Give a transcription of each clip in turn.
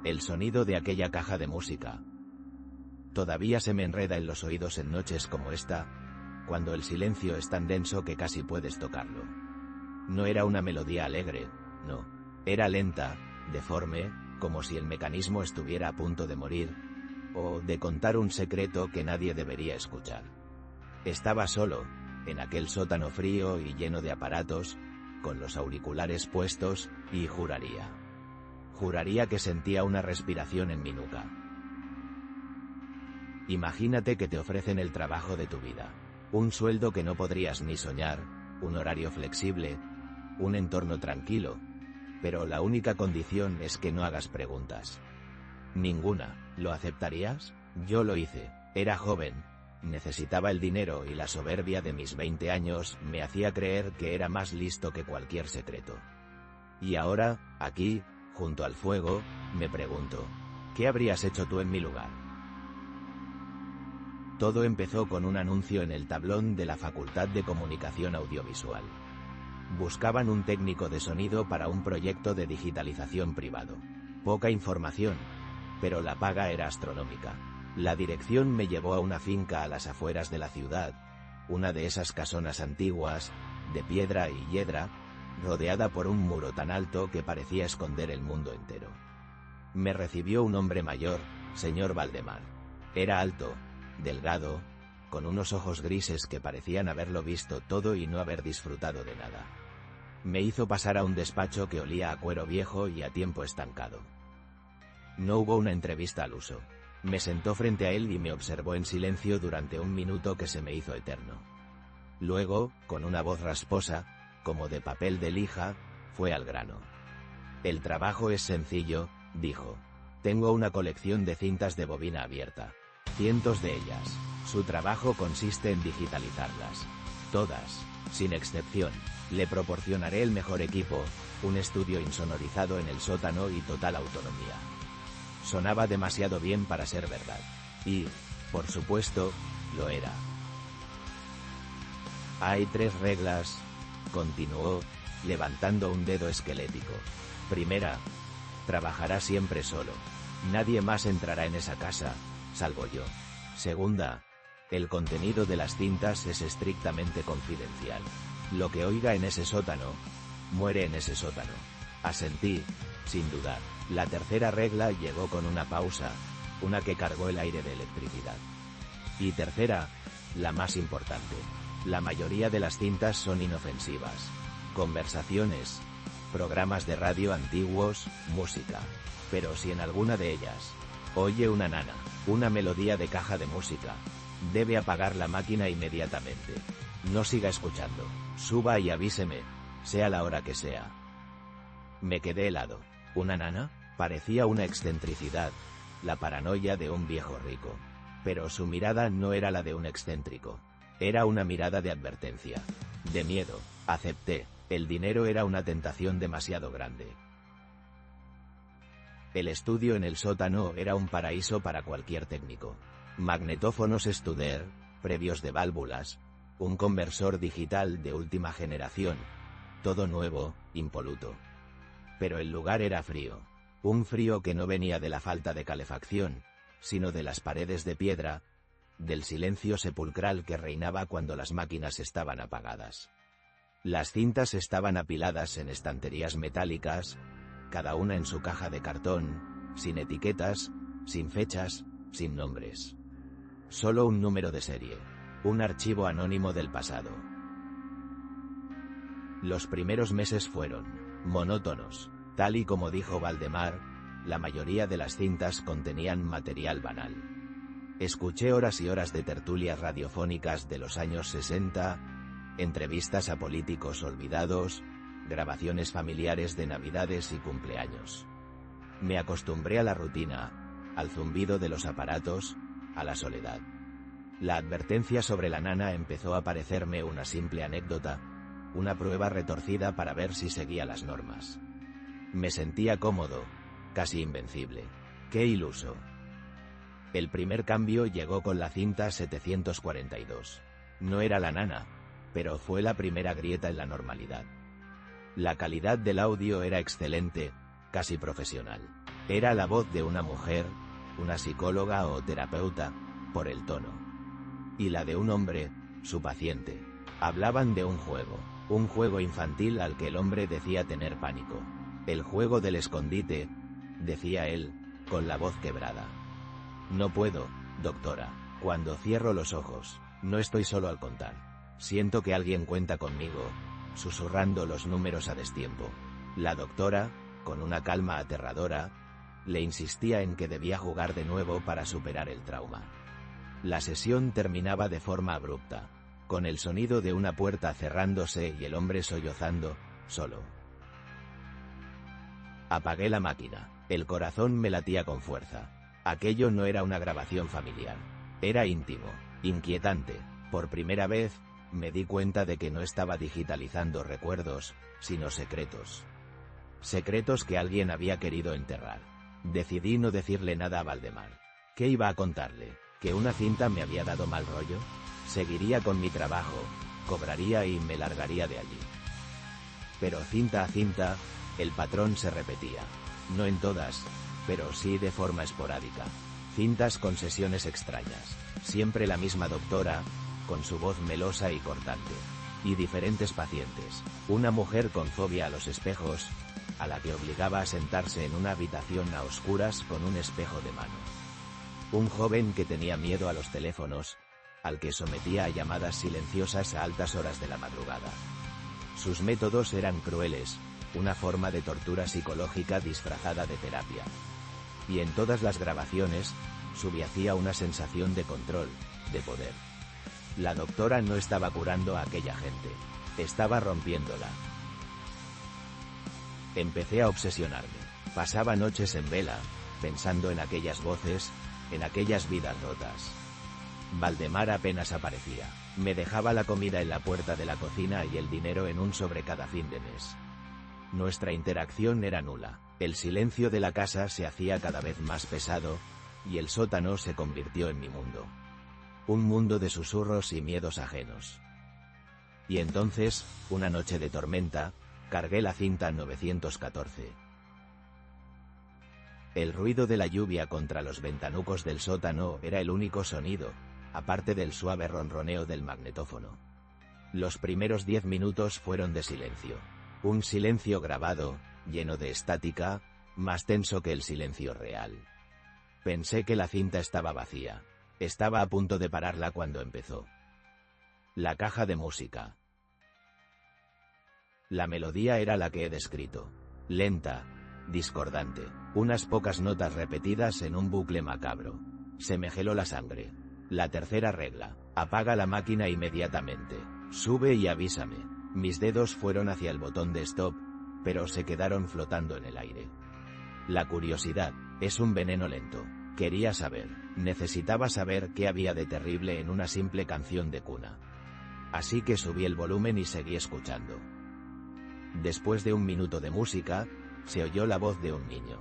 El sonido de aquella caja de música. Todavía se me enreda en los oídos en noches como esta, cuando el silencio es tan denso que casi puedes tocarlo. No era una melodía alegre, no. Era lenta, deforme, como si el mecanismo estuviera a punto de morir, o de contar un secreto que nadie debería escuchar. Estaba solo, en aquel sótano frío y lleno de aparatos, con los auriculares puestos, y juraría que sentía una respiración en mi nuca. Imagínate que te ofrecen el trabajo de tu vida. Un sueldo que no podrías ni soñar, un horario flexible, un entorno tranquilo, pero la única condición es que no hagas preguntas. Ninguna. ¿Lo aceptarías? Yo lo hice. Era joven, necesitaba el dinero y la soberbia de mis 20 años me hacía creer que era más listo que cualquier secreto. Y ahora, aquí, junto al fuego, me pregunto, ¿qué habrías hecho tú en mi lugar? Todo empezó con un anuncio en el tablón de la Facultad de Comunicación Audiovisual. Buscaban un técnico de sonido para un proyecto de digitalización privado. Poca información, pero la paga era astronómica. La dirección me llevó a una finca a las afueras de la ciudad, una de esas casonas antiguas, de piedra y hiedra, rodeada por un muro tan alto que parecía esconder el mundo entero. Me recibió un hombre mayor, señor Valdemar. Era alto, delgado, con unos ojos grises que parecían haberlo visto todo y no haber disfrutado de nada. Me hizo pasar a un despacho que olía a cuero viejo y a tiempo estancado. No hubo una entrevista al uso. Me sentó frente a él y me observó en silencio durante un minuto que se me hizo eterno. Luego, con una voz rasposa, como de papel de lija, fue al grano. El trabajo es sencillo, dijo. Tengo una colección de cintas de bobina abierta. Cientos de ellas. Su trabajo consiste en digitalizarlas. Todas, sin excepción. Le proporcionaré el mejor equipo, un estudio insonorizado en el sótano y total autonomía. Sonaba demasiado bien para ser verdad. Y, por supuesto, lo era. Hay 3 reglas, continuó, levantando un dedo esquelético. Primera, trabajará siempre solo. Nadie más entrará en esa casa, salvo yo. Segunda, el contenido de las cintas es estrictamente confidencial. Lo que oiga en ese sótano, muere en ese sótano. Asentí, sin dudar. La tercera regla llegó con una pausa, una que cargó el aire de electricidad. Y tercera, la más importante. La mayoría de las cintas son inofensivas. Conversaciones, programas de radio antiguos, música. Pero si en alguna de ellas oye una nana, una melodía de caja de música, debe apagar la máquina inmediatamente. No siga escuchando. Suba y avíseme, sea la hora que sea. Me quedé helado. ¿Una nana? Parecía una excentricidad, la paranoia de un viejo rico. Pero su mirada no era la de un excéntrico. Era una mirada de advertencia. De miedo. Acepté. El dinero era una tentación demasiado grande. El estudio en el sótano era un paraíso para cualquier técnico. Magnetófonos Studer, previos de válvulas, un conversor digital de última generación, todo nuevo, impoluto. Pero el lugar era frío. Un frío que no venía de la falta de calefacción, sino de las paredes de piedra, del silencio sepulcral que reinaba cuando las máquinas estaban apagadas. Las cintas estaban apiladas en estanterías metálicas, cada una en su caja de cartón, sin etiquetas, sin fechas, sin nombres. Solo un número de serie, un archivo anónimo del pasado. Los primeros meses fueron monótonos. Tal y como dijo Valdemar, la mayoría de las cintas contenían material banal. Escuché horas y horas de tertulias radiofónicas de los años 60, entrevistas a políticos olvidados, grabaciones familiares de navidades y cumpleaños. Me acostumbré a la rutina, al zumbido de los aparatos, a la soledad. La advertencia sobre la nana empezó a parecerme una simple anécdota, una prueba retorcida para ver si seguía las normas. Me sentía cómodo, casi invencible. ¡Qué iluso! El primer cambio llegó con la cinta 742. No era la nana, pero fue la primera grieta en la normalidad. La calidad del audio era excelente, casi profesional. Era la voz de una mujer, una psicóloga o terapeuta, por el tono. Y la de un hombre, su paciente. Hablaban de un juego infantil al que el hombre decía tener pánico. El juego del escondite, decía él, con la voz quebrada. No puedo, doctora. Cuando cierro los ojos, no estoy solo al contar. Siento que alguien cuenta conmigo, susurrando los números a destiempo. La doctora, con una calma aterradora, le insistía en que debía jugar de nuevo para superar el trauma. La sesión terminaba de forma abrupta, con el sonido de una puerta cerrándose y el hombre sollozando, solo. Apagué la máquina. El corazón me latía con fuerza. Aquello no era una grabación familiar. Era íntimo, inquietante. Por primera vez, me di cuenta de que no estaba digitalizando recuerdos, sino secretos. Secretos que alguien había querido enterrar. Decidí no decirle nada a Valdemar. ¿Qué iba a contarle? ¿Que una cinta me había dado mal rollo? Seguiría con mi trabajo, cobraría y me largaría de allí. Pero cinta a cinta, el patrón se repetía. No en todas, pero sí de forma esporádica. Cintas con sesiones extrañas. Siempre la misma doctora, con su voz melosa y cortante. Y diferentes pacientes. Una mujer con fobia a los espejos, a la que obligaba a sentarse en una habitación a oscuras con un espejo de mano. Un joven que tenía miedo a los teléfonos, al que sometía a llamadas silenciosas a altas horas de la madrugada. Sus métodos eran crueles, una forma de tortura psicológica disfrazada de terapia. Y en todas las grabaciones, subyacía una sensación de control, de poder. La doctora no estaba curando a aquella gente, estaba rompiéndola. Empecé a obsesionarme. Pasaba noches en vela, pensando en aquellas voces, en aquellas vidas rotas. Valdemar apenas aparecía. Me dejaba la comida en la puerta de la cocina y el dinero en un sobre cada fin de mes. Nuestra interacción era nula. El silencio de la casa se hacía cada vez más pesado, y el sótano se convirtió en mi mundo. Un mundo de susurros y miedos ajenos. Y entonces, una noche de tormenta, cargué la cinta 914. El ruido de la lluvia contra los ventanucos del sótano era el único sonido, aparte del suave ronroneo del magnetófono. Los primeros 10 minutos fueron de silencio. Un silencio grabado, lleno de estática, más tenso que el silencio real. Pensé que la cinta estaba vacía. Estaba a punto de pararla cuando empezó. La caja de música. La melodía era la que he descrito. Lenta, discordante, unas pocas notas repetidas en un bucle macabro. Se me heló la sangre. La tercera regla. Apaga la máquina inmediatamente. Sube y avísame. Mis dedos fueron hacia el botón de stop, pero se quedaron flotando en el aire. La curiosidad es un veneno lento. Quería saber, necesitaba saber qué había de terrible en una simple canción de cuna. Así que subí el volumen y seguí escuchando. Después de un minuto de música, se oyó la voz de un niño.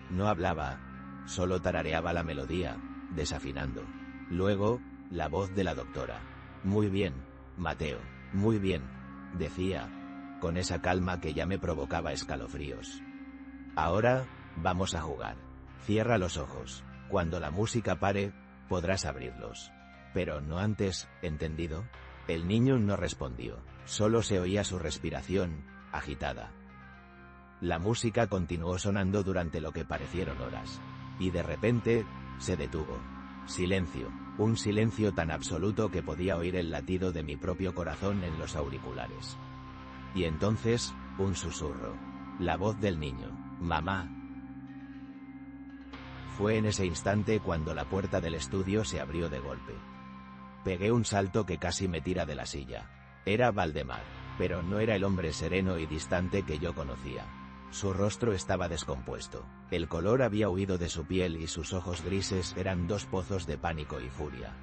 No hablaba, solo tarareaba la melodía, desafinando. Luego, la voz de la doctora. Muy bien, Mateo, muy bien, decía, con esa calma que ya me provocaba escalofríos. Ahora, vamos a jugar. Cierra los ojos. Cuando la música pare, podrás abrirlos. Pero no antes, ¿entendido? El niño no respondió. Solo se oía su respiración, agitada. La música continuó sonando durante lo que parecieron horas. Y de repente, se detuvo. Silencio. Un silencio tan absoluto que podía oír el latido de mi propio corazón en los auriculares. Y entonces, un susurro. La voz del niño. Mamá. Fue en ese instante cuando la puerta del estudio se abrió de golpe. Pegué un salto que casi me tira de la silla. Era Valdemar, pero no era el hombre sereno y distante que yo conocía. Su rostro estaba descompuesto. El color había huido de su piel y sus ojos grises eran dos pozos de pánico y furia.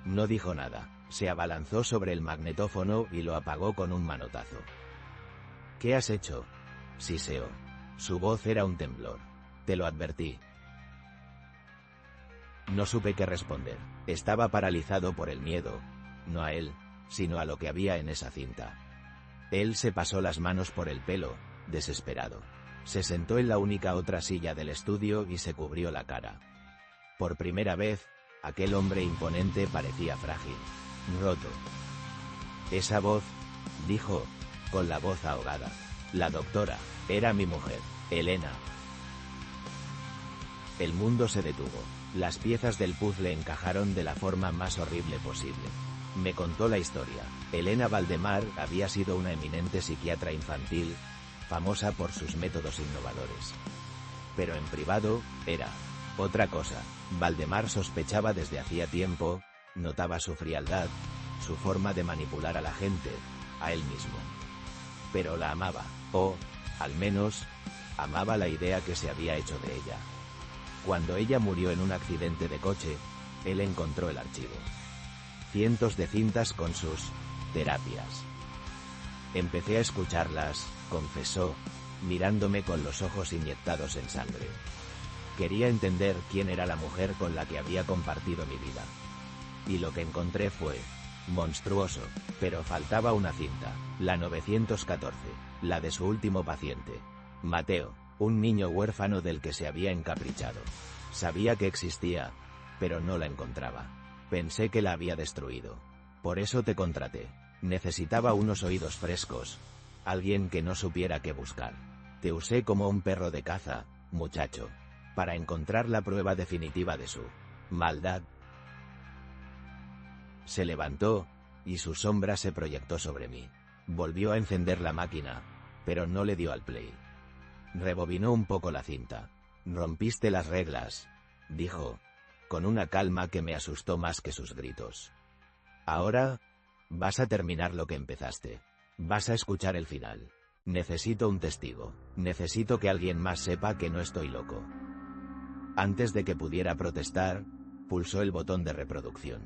No dijo nada, se abalanzó sobre el magnetófono y lo apagó con un manotazo. ¿Qué has hecho? Siseó. Su voz era un temblor. Te lo advertí. No supe qué responder. Estaba paralizado por el miedo, no a él, sino a lo que había en esa cinta. Él se pasó las manos por el pelo, desesperado. Se sentó en la única otra silla del estudio y se cubrió la cara. Por primera vez, aquel hombre imponente parecía frágil, roto. Esa voz, dijo, con la voz ahogada. La doctora, era mi mujer, Elena. El mundo se detuvo. Las piezas del puzzle encajaron de la forma más horrible posible. Me contó la historia. Elena Valdemar había sido una eminente psiquiatra infantil, famosa por sus métodos innovadores. Pero en privado, era otra cosa. Valdemar sospechaba desde hacía tiempo, notaba su frialdad, su forma de manipular a la gente, a él mismo. Pero la amaba, o, al menos, amaba la idea que se había hecho de ella. Cuando ella murió en un accidente de coche, él encontró el archivo. Cientos de cintas con sus terapias. Empecé a escucharlas, confesó, mirándome con los ojos inyectados en sangre. Quería entender quién era la mujer con la que había compartido mi vida. Y lo que encontré fue monstruoso, pero faltaba una cinta, la 914, la de su último paciente, Mateo, un niño huérfano del que se había encaprichado. Sabía que existía, pero no la encontraba. Pensé que la había destruido. Por eso te contraté. Necesitaba unos oídos frescos, alguien que no supiera qué buscar. Te usé como un perro de caza, muchacho, para encontrar la prueba definitiva de su maldad. Se levantó, y su sombra se proyectó sobre mí. Volvió a encender la máquina, pero no le dio al play. Rebobinó un poco la cinta. Rompiste las reglas, dijo, con una calma que me asustó más que sus gritos. Ahora, vas a terminar lo que empezaste. Vas a escuchar el final. Necesito un testigo. Necesito que alguien más sepa que no estoy loco. Antes de que pudiera protestar, pulsó el botón de reproducción.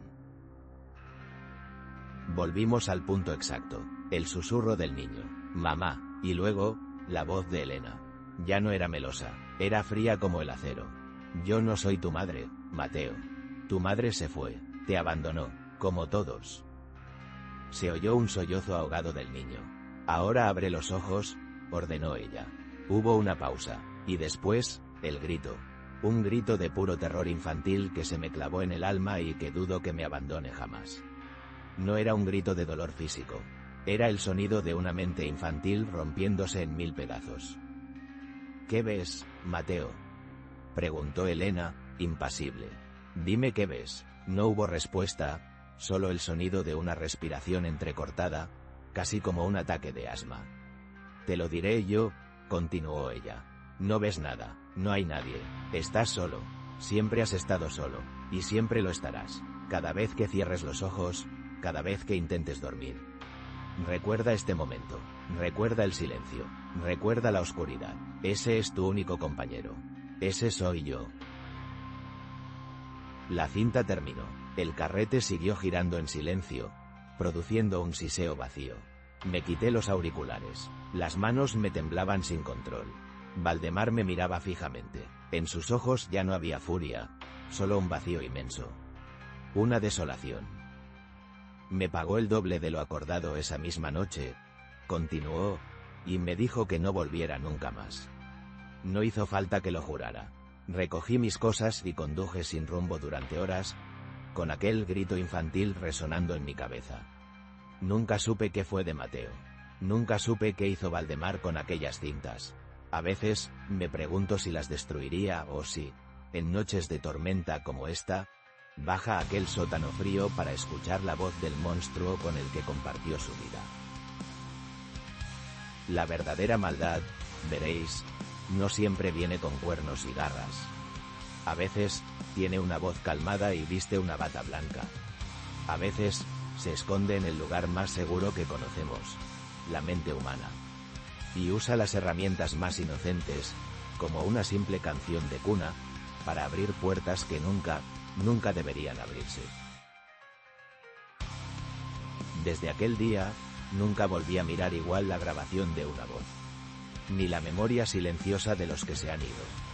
Volvimos al punto exacto. El susurro del niño, mamá, y luego, la voz de Elena. Ya no era melosa, era fría como el acero. Yo no soy tu madre, Mateo. Tu madre se fue, te abandonó, como todos. Se oyó un sollozo ahogado del niño. Ahora abre los ojos, ordenó ella. Hubo una pausa, y después, el grito. Un grito de puro terror infantil que se me clavó en el alma y que dudo que me abandone jamás. No era un grito de dolor físico. Era el sonido de una mente infantil rompiéndose en mil pedazos. ¿Qué ves, Mateo?, preguntó Elena, impasible. Dime qué ves. No hubo respuesta, solo el sonido de una respiración entrecortada, casi como un ataque de asma. Te lo diré yo, continuó ella. No ves nada, no hay nadie, estás solo, siempre has estado solo, y siempre lo estarás, cada vez que cierres los ojos, cada vez que intentes dormir. Recuerda este momento, recuerda el silencio, recuerda la oscuridad, ese es tu único compañero, ese soy yo. La cinta terminó, el carrete siguió girando en silencio, produciendo un siseo vacío. Me quité los auriculares, las manos me temblaban sin control. Valdemar me miraba fijamente, en sus ojos ya no había furia, solo un vacío inmenso. Una desolación. Me pagó el doble de lo acordado esa misma noche, continuó, y me dijo que no volviera nunca más. No hizo falta que lo jurara. Recogí mis cosas y conduje sin rumbo durante horas, con aquel grito infantil resonando en mi cabeza. Nunca supe qué fue de Mateo. Nunca supe qué hizo Valdemar con aquellas cintas. A veces, me pregunto si las destruiría o si, en noches de tormenta como esta, baja a aquel sótano frío para escuchar la voz del monstruo con el que compartió su vida. La verdadera maldad, veréis, no siempre viene con cuernos y garras. A veces, tiene una voz calmada y viste una bata blanca. A veces, se esconde en el lugar más seguro que conocemos, la mente humana. Y usa las herramientas más inocentes, como una simple canción de cuna, para abrir puertas que nunca deberían abrirse. Desde aquel día, nunca volví a mirar igual la grabación de una voz. Ni la memoria silenciosa de los que se han ido.